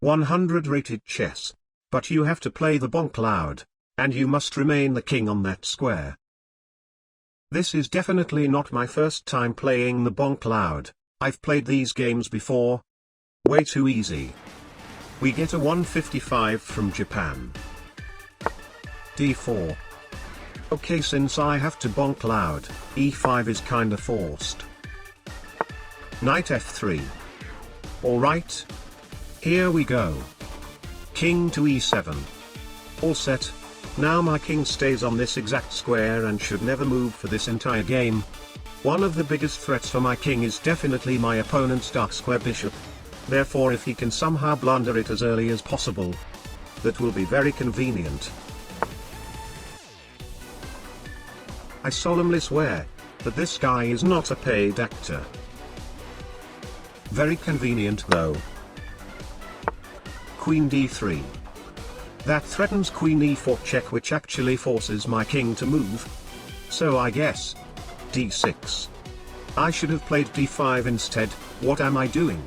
100 rated chess. But you have to play the Bongcloud, and you must remain the king on that square. This is definitely not my first time playing the Bongcloud. I've played these games before. Way too easy. We get a 155 from Japan. d4. Okay, since I have to Bongcloud, e5 is kinda forced. Knight f3. Alright. Here we go. King to e7. All set. Now my king stays on this exact square and should never move for this entire game. One of the biggest threats for my king is definitely my opponent's dark square bishop. Therefore, if he can somehow blunder it as early as possible, that will be very convenient. I solemnly swear that this guy is not a paid actor. Very convenient though. Queen d3. That threatens queen e4 check, which actually forces my king to move. So I guess d6. I should have played d5 instead. What am I doing?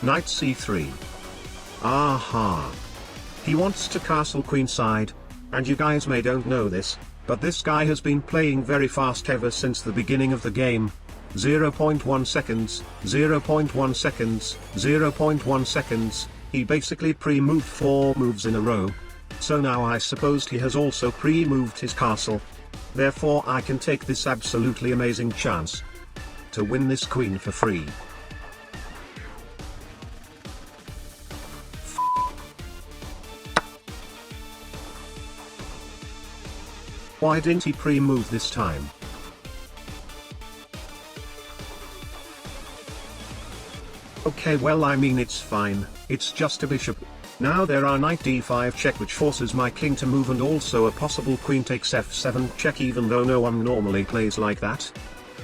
Knight c3. Aha. He wants to castle queenside, and you guys may don't know this, but this guy has been playing very fast ever since the beginning of the game. 0.1 seconds, 0.1 seconds, 0.1 seconds. He basically pre-moved 4 moves in a row. So now I suppose he has also pre-moved his castle. Therefore I can take this absolutely amazing chance to win this queen for free. Why didn't he pre-move this time? Okay, well, I mean, it's fine, it's just a bishop. Now there are knight d5 check, which forces my king to move, and also a possible queen takes f7 check, even though no one normally plays like that.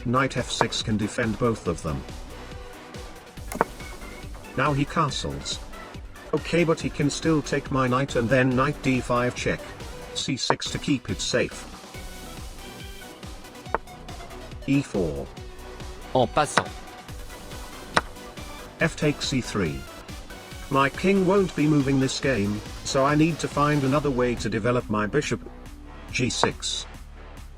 Knight f6 can defend both of them. Now he castles. Okay, but he can still take my knight, and then knight d5 check. c6 to keep it safe. e4. En passant. F takes e3. My king won't be moving this game, so I need to find another way to develop my bishop. g6.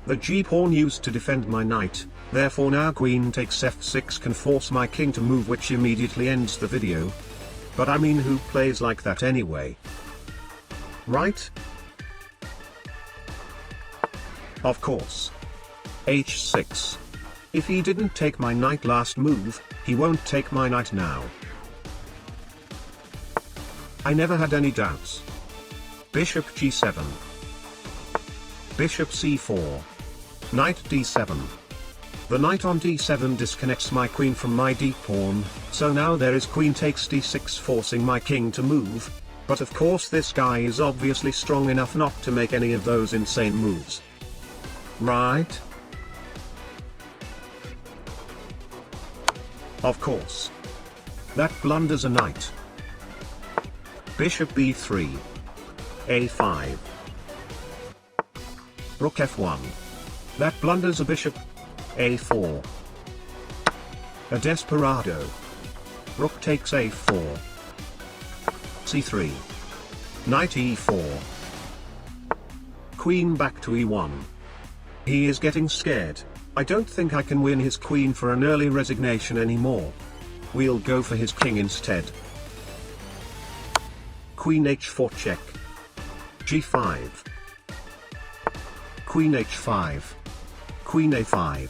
The g-pawn used to defend my knight, therefore now queen takes f6 can force my king to move, which immediately ends the video. But I mean, who plays like that anyway? Right? Of course. h6. If he didn't take my knight last move, he won't take my knight now. I never had any doubts. Bishop g7. Bishop c4. Knight d7. The knight on d7 disconnects my queen from my d-pawn, so now there is queen takes d6 forcing my king to move, but of course this guy is obviously strong enough not to make any of those insane moves. Right? Of course. That blunders a knight. Bishop b3. a5. Rook f1. That blunders a bishop. a4. A desperado. Rook takes a4. c3. Knight e4. Queen back to e1. He is getting scared. I don't think I can win his queen for an early resignation anymore. We'll go for his king instead. Queen h4 check. g5. Queen h5. Queen a5.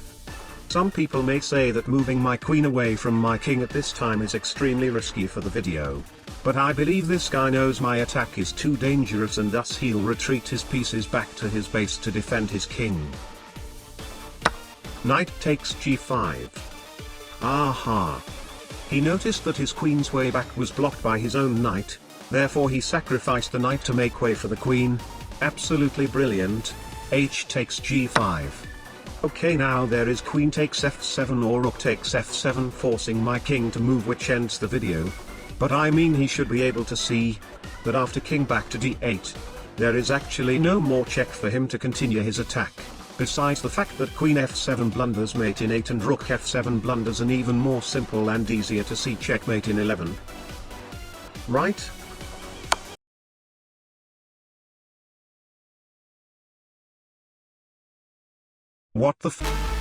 Some people may say that moving my queen away from my king at this time is extremely risky for the video. But I believe this guy knows my attack is too dangerous, and thus he'll retreat his pieces back to his base to defend his king. Knight takes g5. Aha. He noticed that his queen's way back was blocked by his own knight, therefore he sacrificed the knight to make way for the queen. Absolutely brilliant. H takes g5. Okay, now there is queen takes f7 or rook takes f7 forcing my king to move, which ends the video. But I mean, he should be able to see that after king back to d8, there is actually no more check for him to continue his attack. Besides the fact that queen f7 blunders mate in 8 and rook f7 blunders an even more simple and easier to see checkmate in 11. right? What the f-